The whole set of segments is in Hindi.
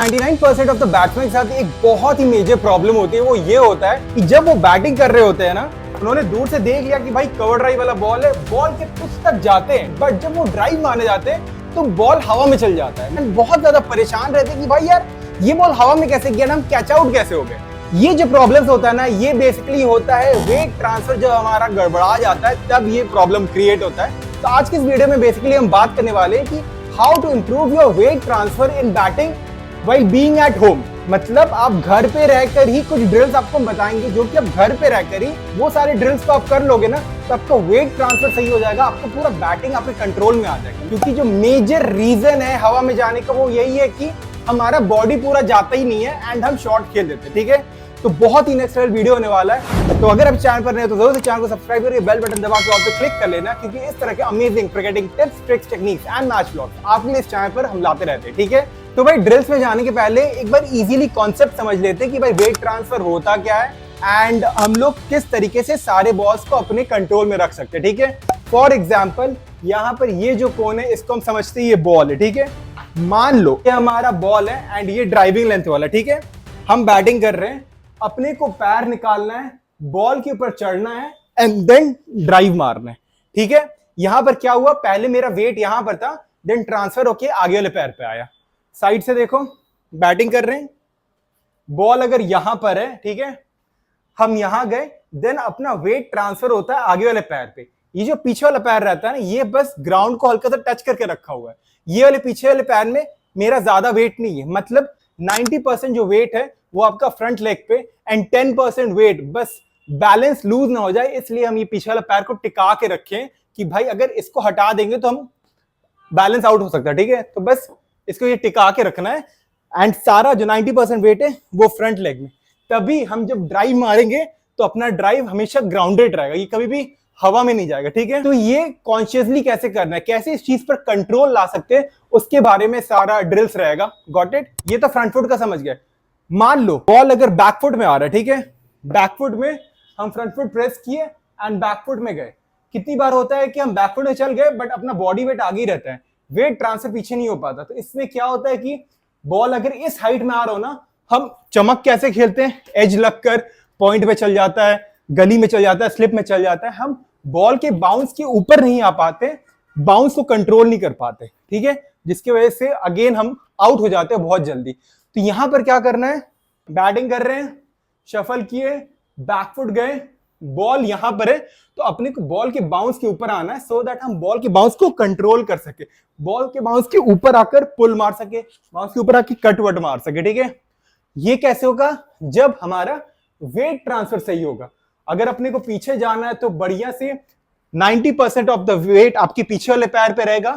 99% ऑफ द बैट्समैन के साथ एक बहुत ही मेजर प्रॉब्लम होती है, वो ये होता है कि जब वो बैटिंग कर रहे होते हैं ना, उन्होंने दूर से देख लिया कि भाई कवर ड्राइव वाला बॉल है, बॉल के कुछ तक जाते हैं, बट जब वो ड्राइव मारने जाते हैं तो बॉल हवा में चल जाता है। बहुत ज्यादा परेशान रहते हैं कि भाई यार ये बॉल हवा में कैसे गया ना, हम कैच आउट कैसे हो गए। ये जो प्रॉब्लम्स होता है ना, ये बेसिकली होता है वेट ट्रांसफर जब हमारा गड़बड़ा जाता है, तब ये प्रॉब्लम क्रिएट होता है। तो आज की इस वीडियो में बेसिकली हम बात करने वाले हैं कि how to improve your weight transfer in batting while being at home. मतलब आप घर पे रहकर ही कुछ ड्रिल्स आपको बताएंगे, जो कि आप घर पे रहकर ही वो सारे ड्रिल्स को आप कर लोगे ना, तो आपका वेट ट्रांसफर सही हो जाएगा, आपको पूरा बैटिंग आपके कंट्रोल में आ जाएगा। क्योंकि जो मेजर रीजन है हवा में जाने का वो यही है कि हमारा बॉडी पूरा जाता ही नहीं है एंड हम शॉट खेल देते हैं। ठीक है, तो बहुत ही नेक्स्ट लेवल वीडियो होने वाला है। तो अगर आप चैनल पर नए हो तो जरूर से चैनल को सब्सक्राइब करके बेल बटन दबा के ऑल पे क्लिक कर लेना, क्योंकि इस तरह के amazing cricketing tips, tricks, techniques and match vlogs आपके लिए इस चैनल पर हम लाते रहते हैं। ठीक है, तो भाई ड्रिल्स में जाने के पहले एक बार इजीली कॉन्सेप्ट समझ लेते हैं कि भाई वेट ट्रांसफर होता क्या है एंड हम लोग किस तरीके से सारे बॉल्स को अपने कंट्रोल में रख सकते हैं। ठीक है, फॉर एग्जाम्पल यहाँ पर ये जो कोन है इसको हम समझते हैं ये बॉल है। ठीक है, मान लो ये हमारा बॉल है एंड ये ड्राइविंग लेंथ वाला। ठीक है, हम बैटिंग कर रहे हैं, अपने को पैर निकालना है, बॉल के ऊपर चढ़ना है एंड देन ड्राइव मारना है। ठीक है, यहां पर क्या हुआ, पहले मेरा वेट यहां पर था, देन ट्रांसफर होके आगे वाले पैर पे आया। साइड से देखो, बैटिंग कर रहे हैं, बॉल अगर यहां पर है, ठीक है, हम यहां गए, देन अपना वेट ट्रांसफर होता है आगे वाले पैर पे। ये जो पीछे वाला पैर रहता है ना, ये बस ग्राउंड को हल्का सा टच करके रखा हुआ है। ये वाले पीछे वाले पैर में मेरा ज्यादा वेट नहीं है, मतलब 90% जो वेट है वो आपका फ्रंट लेग पे एंड 10% वेट बस बैलेंस लूज ना हो जाए, इसलिए हम ये पीछे वाला पैर को टिका के रखें कि भाई अगर इसको हटा देंगे तो हम बैलेंस आउट हो सकता है। ठीक है, तो बस इसको ये टिका के रखना है एंड सारा जो 90% वेट है वो फ्रंट लेग में। तभी हम जब ड्राइव मारेंगे तो अपना ड्राइव हमेशा ग्राउंडेड रहेगा, ये कभी भी हवा में नहीं जाएगा। ठीक है, तो ये कॉन्शियसली कैसे करना है, कैसे इस चीज पर कंट्रोल ला सकते हैं, उसके बारे में सारा ड्रिल्स रहेगा। Got it? ये तो फ्रंट फुट का समझ गए। मान लो बॉल अगर बैक फुट में आ रहा है, ठीक है, बैक फुट में हम फ्रंट फुट प्रेस किए एंड बैक फुट में गए। कितनी बार होता है कि हम बैक फुट में चल गए बट अपना बॉडी वेट आगे ही रहता है, वेट ट्रांसफर पीछे नहीं हो पाता। तो इसमें क्या होता है कि बॉल अगर इस हाइट में आ रहा हो ना, हम चमक कैसे खेलते हैं, एज लगकर पॉइंट पे चल जाता है, गली में चल जाता है, स्लिप में चल जाता है, हम बॉल के बाउंस के ऊपर नहीं आ पाते, बाउंस को कंट्रोल नहीं कर पाते। ठीक है, जिसकी वजह से अगेन हम आउट हो जाते हैं बहुत जल्दी। तो यहां पर क्या करना है, बैटिंग कर रहे हैं, शफल किए, बैकफुट गए, बॉल यहां पर है, तो अपने को बॉल के बाउंस के ऊपर आना है, सो दैट हम बॉल के बाउंस को कंट्रोल कर सके, बॉल के बाउंस के ऊपर आकर पुल मार सके, बाउंस के ऊपर आकर कट वट मार सके। ठीक है, ये कैसे होगा, जब हमारा वेट ट्रांसफर सही होगा। अगर अपने को पीछे जाना है तो बढ़िया से 90% ऑफ द वेट आपके पीछे वाले पैर पे रहेगा,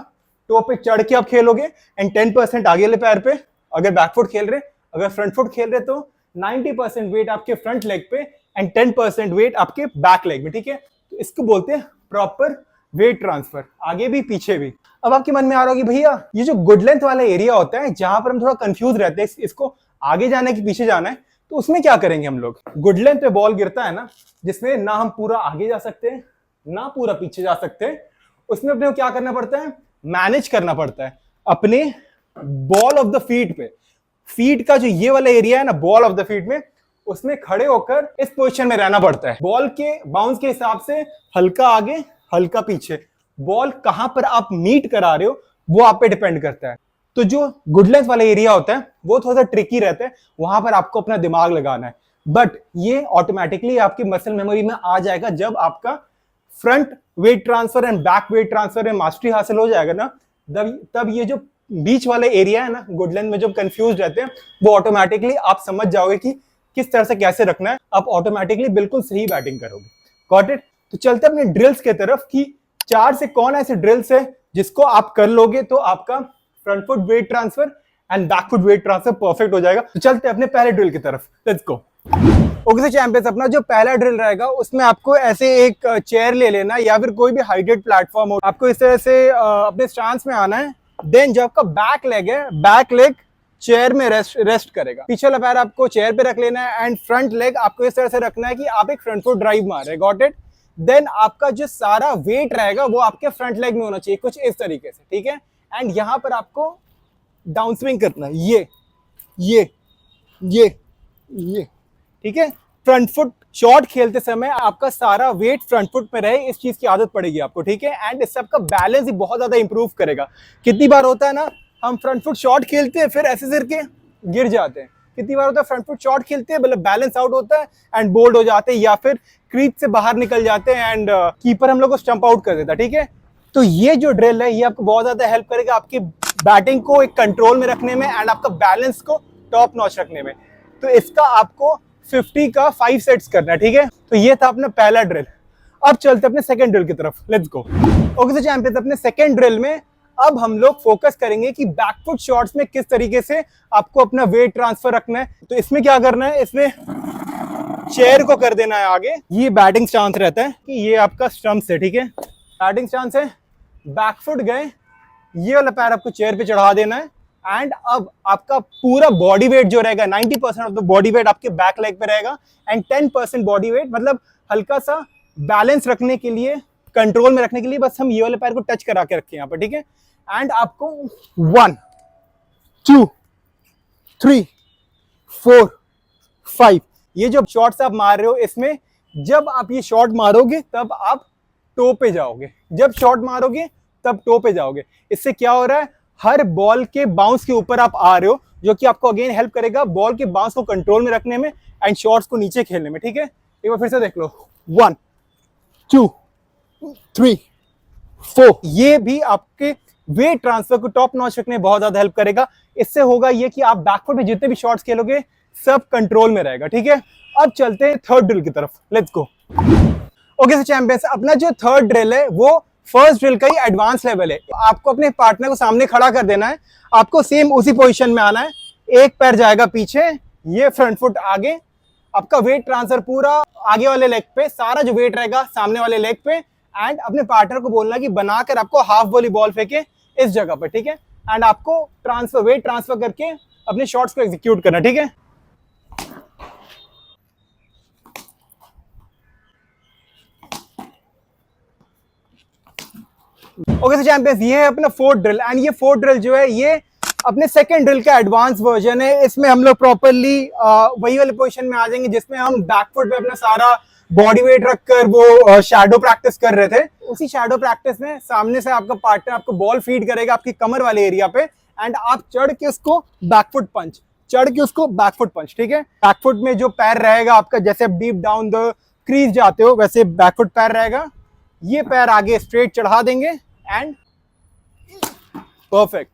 टो पे चढ़ के आप खेलोगे एंड 10% आगे वाले पैर पे। अगर बैकफुट खेल रहे, अगर फ्रंट फुट खेल रहे तो 90% वेट आपके फ्रंट लेग पे एंड 10% वेट आपके बैक लेग में। ठीक है, तो इसको बोलते हैं प्रॉपर वेट ट्रांसफर, आगे भी पीछे भी। अब आपके मन में आ रहा होगा भैया ये जो गुड लेंथ वाला एरिया होता है जहां पर हम थोड़ा कंफ्यूज रहते हैं, इसको आगे जाना है कि पीछे जाना है, तो उसमें क्या करेंगे हम लोग। गुड लेंथ पे बॉल गिरता है ना, जिसमें ना हम पूरा आगे जा सकते हैं ना पूरा पीछे जा सकते हैं, उसमें अपने को क्या करना पड़ता है, मैनेज करना पड़ता है अपने बॉल ऑफ द फीट पे। फीट का जो ये वाला एरिया है ना, बॉल ऑफ द फीट में, उसमें खड़े होकर इस पोजीशन में रहना पड़ता है। बॉल के बाउंस के हिसाब से हल्का आगे हल्का पीछे, बॉल कहां पर आप मीट करा रहे हो वो आप पे डिपेंड करता है। तो जो गुड लेंथ वाला एरिया होता है वो थोड़ा सा ट्रिकी रहता है, वहां पर आपको अपना दिमाग लगाना है, बट ये ऑटोमेटिकली आपकी मसल मेमोरी में आ जाएगा। जब आपका front weight transfer and back weight transfer में मास्टरी हासिल हो जाएगा ना, तब ये जो बीच वाले एरिया है ना गुड लेंथ में, जब कंफ्यूज रहते हैं, वो ऑटोमेटिकली आप समझ जाओगे कि किस तरह से कैसे रखना है, आप ऑटोमेटिकली बिल्कुल सही बैटिंग करोगे। Got it? तो चलते अपने ड्रिल्स के तरफ कि 4 से कौन ऐसे ड्रिल्स है जिसको आप कर लोगे तो आपका front foot weight transfer and back foot weight transfer perfect हो जाएगा। तो चलते अपने पहले ड्रिल की तरफ, लेट्स गो। ओके चैंपियंस, अपना जो पहला ड्रिल रहेगा उसमें आपको ऐसे एक चेयर ले लेना या फिर कोई भी हाइटेड प्लेटफॉर्म हो, आपको इस तरह से अपने स्टांस में आना है। देन जो आपका बैक लेग है, बैक लेग चेयर में रेस्ट करेगा, पीछे वाला पैर आपको चेयर पे रख लेना है एंड फ्रंट लेग आपको इस तरह से रखना है कि आप एक फ्रंट फुट ड्राइव मार रहे हैं। Got it? देन आपका जो सारा वेट रहेगा वो आपके फ्रंट लेग में होना चाहिए, कुछ इस तरीके से। ठीक है, एंड यहां पर आपको डाउन स्विंग करना है, ये ये ये ठीक है। फ्रंट फुट शॉट खेलते समय आपका सारा वेट फ्रंट फुट पे रहे, इस चीज की आदत पड़ेगी आपको, ठीक है। एंड इससे आपका बैलेंस ही बहुत ज्यादा इंप्रूव करेगा। कितनी बार होता है ना, हम फ्रंट फुट शॉट खेलते हैं फिर ऐसे करके गिर जाते हैं। कितनी बार होता है फ्रंट फुट शॉट खेलते हैं, मतलब बैलेंस आउट होता है एंड बोल्ड हो जाते हैं, या फिर क्रीज से बाहर निकल जाते हैं एंड कीपर हम लोग को स्टंप आउट कर देता है, ठीक है। तो ये जो ड्रिल है ये आपको बहुत ज्यादा हेल्प करेगा आपकी बैटिंग को एक कंट्रोल में रखने में एंड आपका बैलेंस को टॉप नॉच रखने में। तो इसका आपको 50 का 5 सेट्स करना है, ठीक है। तो ये था अपना पहला ड्रिल। अब चलते अपने सेकंड ड्रिल की तरफ, let's go. Okay so champions, अपने सेकंड ड्रिल में अब हम लोग फोकस करेंगे कि बैकफुट शॉट्स में किस तरीके से आपको अपना वेट ट्रांसफर रखना है। तो इसमें क्या करना है, इसमें चेयर को कर देना है आगे। ये बैटिंग स्टांस रहता है कि ये आपका स्टंप्स है, ठीक है। बैटिंग स्टांस है, बैकफुट गए, ये वाला पैर आपको चेयर पे चढ़ा देना है एंड अब आपका पूरा बॉडी वेट जो रहेगा 90% ऑफ द बॉडी वेट आपके बैक लेग पे रहेगा एंड 10% बॉडी वेट, मतलब हल्का सा बैलेंस रखने के लिए, कंट्रोल में रखने के लिए बस हम ये वाले पैर को टच करा के रखें यहाँ पर, ठीक है। एंड आपको 1 2 3 4 5 ये जो शॉट्स आप मार रहे हो, इसमें जब आप ये शॉट मारोगे तब आप टो पे जाओगे, जब शॉट मारोगे तब टो पे जाओगे। इससे क्या हो रहा है, हर बॉल के बाउंस के ऊपर आप आ रहे हो, जो कि आपको अगेन हेल्प करेगा बॉल के बाउंस को कंट्रोल में रखने में एंड शॉट्स को नीचे खेलने में, ठीक है। एक बार फिर से देख लो, 1 2 3 4 ये भी आपके वेट ट्रांसफर को टॉप नॉच रखने में बहुत ज्यादा हेल्प करेगा। इससे होगा ये कि आप बैकफुट में जितने भी शॉट्स खेलोगे सब कंट्रोल में रहेगा, ठीक है। अब चलते हैं थर्ड ड्रिल की तरफ, let's go. Okay so champions, अपना जो थर्ड ड्रिल है वो फर्स्ट ड्रिल का ही एडवांस लेवल है। आपको अपने पार्टनर को सामने खड़ा कर देना है, आपको सेम उसी पोजीशन में आना है, एक पैर जाएगा पीछे, ये फ्रंट फुट आगे, आपका वेट ट्रांसफर पूरा आगे वाले लेग पे, सारा जो वेट रहेगा सामने वाले लेग पे एंड अपने पार्टनर को बोलना कि बनाकर आपको हाफ वॉली बॉल फेंके इस जगह पर, ठीक है। एंड आपको वेट ट्रांसफर करके अपने शॉट्स को एग्जीक्यूट करना, ठीक है। ओके सो चैंपियंस, ये है अपना फोर्थ ड्रिल एंड ये फोर्थ ड्रिल जो है ये अपने सेकंड ड्रिल का एडवांस वर्जन है। इसमें हम लोग प्रॉपर्ली वही वाले पोजीशन में आ जाएंगे जिसमें हम बैकफुट पे अपना सारा बॉडी वेट रखकर वो शैडो प्रैक्टिस कर रहे थे। उसी शैडो प्रैक्टिस में सामने से आपका पार्टनर आपको बॉल फीड करेगा आपकी कमर वाले एरिया पे एंड आप चढ़ के उसको बैकफुट पंच, ठीक है। बैकफुट में जो पैर रहेगा आपका, जैसे आप डीप डाउन द क्रीज जाते हो वैसे बैकफुट पैर रहेगा, ये पैर आगे स्ट्रेट चढ़ा देंगे एंड परफेक्ट।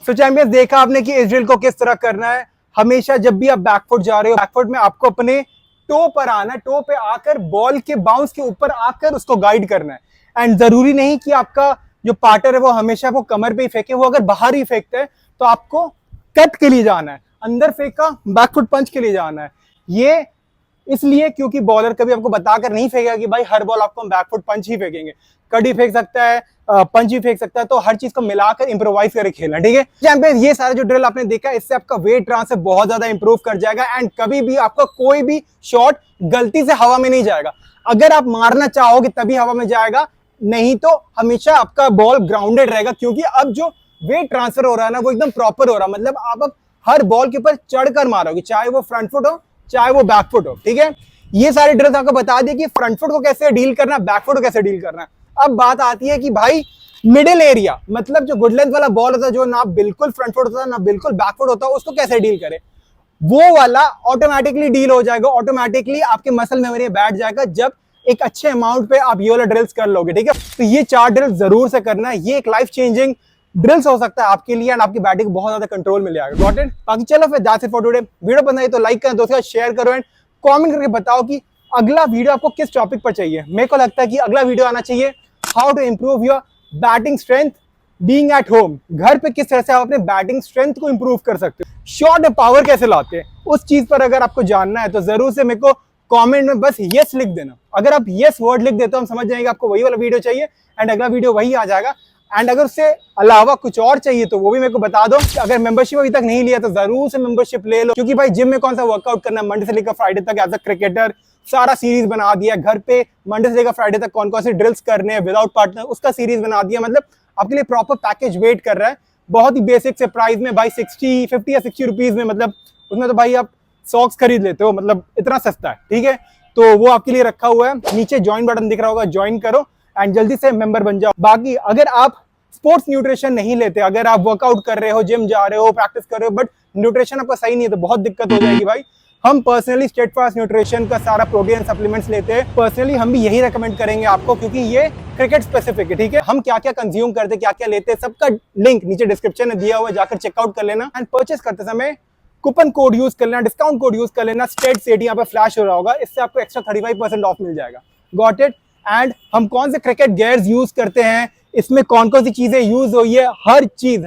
सो चैंपियंस, देखा आपने कि इस ड्रिल को किस तरह करना है। हमेशा जब भी आप बैकफुट जा रहे हो, बैकफुट में आपको अपने टो पर आना है, टो पे आकर बॉल के बाउंस के ऊपर आकर उसको गाइड करना है एंड जरूरी नहीं कि आपका जो पार्टनर है वो हमेशा वो कमर पे ही फेंके, वो अगर बाहर ही फेंकता है तो आपको कट के लिए जाना है, अंदर फेंका बैकफुट पंच के लिए जाना है। ये इसलिए क्योंकि बॉलर कभी आपको बताकर नहीं फेंकेगा कि भाई हर बॉल आपको हम बैकफुट पंच ही फेंकेंगे, कड़ी फेंक सकता है, पंच भी फेंक सकता है, तो हर चीज को मिलाकर इंप्रोवाइज करके खेलना, ठीक है। चैंपियन, ये सारे जो ड्रिल आपने देखा इससे आपका वेट ट्रांसफर बहुत ज्यादा इंप्रूव कर जाएगा एंड कभी भी आपका कोई भी शॉट गलती से हवा में नहीं जाएगा। अगर आप मारना चाहोगे तभी हवा में जाएगा, नहीं तो हमेशा आपका बॉल ग्राउंडेड रहेगा, क्योंकि अब जो वेट ट्रांसफर हो रहा है ना वो एकदम प्रॉपर हो रहा है। मतलब आप अब हर बॉल के ऊपर चढ़कर मारोगे, चाहे वो फ्रंट फुट हो चाहे वो बैक फुट हो, ठीक है। ये सारे ड्रिल्स आपको बता दिए कि फ्रंट फुट को कैसे डील करना, बैक फुट को कैसे डील करना। अब बात आती है कि भाई मिडिल एरिया, मतलब जो गुड लेंथ वाला बॉल होता है, जो ना बिल्कुल फ्रंट फुट होता है ना बिल्कुल बैक फुट होता है, उसको कैसे डील करें। वो वाला ऑटोमेटिकली डील हो जाएगा, ऑटोमेटिकली आपके मसल मेमोरी में बैठ जाएगा जब एक अच्छे अमाउंट पे आप ये वाला ड्रिल्स कर लोगे, ठीक है। तो ये 4 ड्रिल्स जरूर से करना है, ये एक लाइफ चेंजिंग ड्रिल्स हो सकता है आपके लिए एंड आपकी बैटिंग बहुत ज्यादा कंट्रोल में ले आएगा। Got it? बाकी चलो फिर that's it for today. Video पसंद आई तो लाइक करें, दोस्तों के साथ शेयर करो एंड कमेंट करके बताओ कि अगला वीडियो आपको किस टॉपिक पर चाहिए। मेरे को लगता है कि अगला वीडियो आना चाहिए how to improve your batting strength being at home. घर पे किस तरह से आप अपने बैटिंग स्ट्रेंथ को इंप्रूव कर सकते हो, शॉट पावर कैसे लाते हैं, उस चीज पर अगर आपको जानना है तो जरूर से मेरे को कमेंट में बस यस लिख देना। अगर आप यस वर्ड लिख देते हो हम समझ जाएंगे आपको वही वाला वीडियो चाहिए एंड अगला वीडियो वही आ जाएगा। एंड अगर उससे अलावा कुछ और चाहिए तो वो भी मेरे को बता दो। अगर मेंबरशिप अभी तक नहीं लिया तो जरूर से मेंबरशिप ले लो, क्योंकि भाई जिम में कौन सा वर्कआउट करना है, मंडे से लेकर फ्राइडे तक एज अ क्रिकेटर सारा सीरीज बना दिया। घर पे मंडे से लेकर फ्राइडे तक कौन कौन से ड्रिल्स करने हैं विदाउट पार्टनर, उसका सीरीज बना दिया। मतलब आपके लिए प्रॉपर पैकेज वेट कर रहा है, बहुत ही बेसिक से प्राइस में भाई 50 या 60 रुपीज में। मतलब उसमें तो भाई आप सॉक्स खरीद लेते हो, मतलब इतना सस्ता है। ठीक है, तो वो आपके लिए रखा हुआ है। नीचे ज्वाइन बटन दिख रहा होगा, ज्वाइन करो एंड जल्दी से मेंबर बन जाओ। बाकी अगर आप स्पोर्ट्स न्यूट्रिशन नहीं लेते, अगर आप वर्कआउट कर रहे हो, जिम जा रहे हो, प्रैक्टिस कर रहे हो, बट न्यूट्रिशन आपका सही नहीं है, तो बहुत दिक्कत हो जाएगी भाई। हम पर्सनली स्टेटफास्ट न्यूट्रिशन का सारा प्रोटीन सप्लीमेंट्स लेते हैं। पर्सनली हम भी यही रेकमेंड करेंगे आपको, क्योंकि ये क्रिकेट स्पेसिफिक है। ठीक है, हम क्या क्या कंज्यूम करते हैं, क्या क्या लेते हैं, सबका लिंक नीचे डिस्क्रिप्शन में दिया हुआ है, जाकर चेकआउट कर लेना। एंड परचेस करते समय कूपन कोड यूज कर लेना, डिस्काउंट कोड यूज कर लेना, STEAD यहाँ पे फ्लैश हो रहा होगा, इससे आपको एक्स्ट्रा 35% ऑफ मिल जाएगा। Got it. एंड हम कौन से क्रिकेट गियर्स यूज करते हैं, इसमें कौन कौन सी चीजें यूज हुई है, हर चीज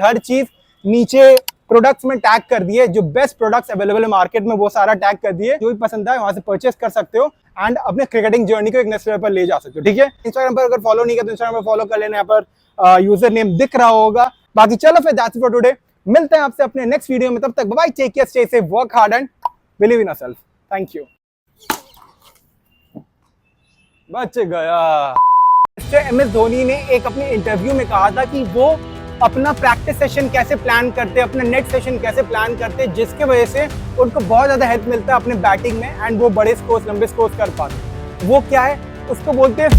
नीचे प्रोडक्ट्स में टैग कर दिए। जो बेस्ट प्रोडक्ट्स अवेलेबल है मार्केट में वो सारा टैग कर दिए। जो भी पसंद आए वहां से परचेस कर सकते हो एंड अपने क्रिकेटिंग जर्नी को एक नेक्स्ट लेवल पर ले जा सकते हो। ठीक है, इंस्टाग्राम पर अगर फॉलो नहीं किया तो इंस्टाग्राम पर फॉलो कर लेना, यहाँ पर यूजर नेम दिख रहा होगा। बाकी चलो फिर दैट्स इट फॉर टुडे, मिलते हैं आपसे अपने नेक्स्ट वीडियो में। तब तक bye, take care, stay safe, work hard and believe in yourself. Thank you. बच गया। MS धोनी ने एक अपने इंटरव्यू में कहा था कि वो अपना प्रैक्टिस सेशन कैसे प्लान करते हैं, अपना नेट सेशन कैसे प्लान करते हैं, जिसके वजह से उनको बहुत ज्यादा हेल्प मिलता है अपने बैटिंग में एंड वो बड़े स्कोर्स, लंबे स्कोर्स कर पाते हैं। वो क्या है, उसको बोलते हैं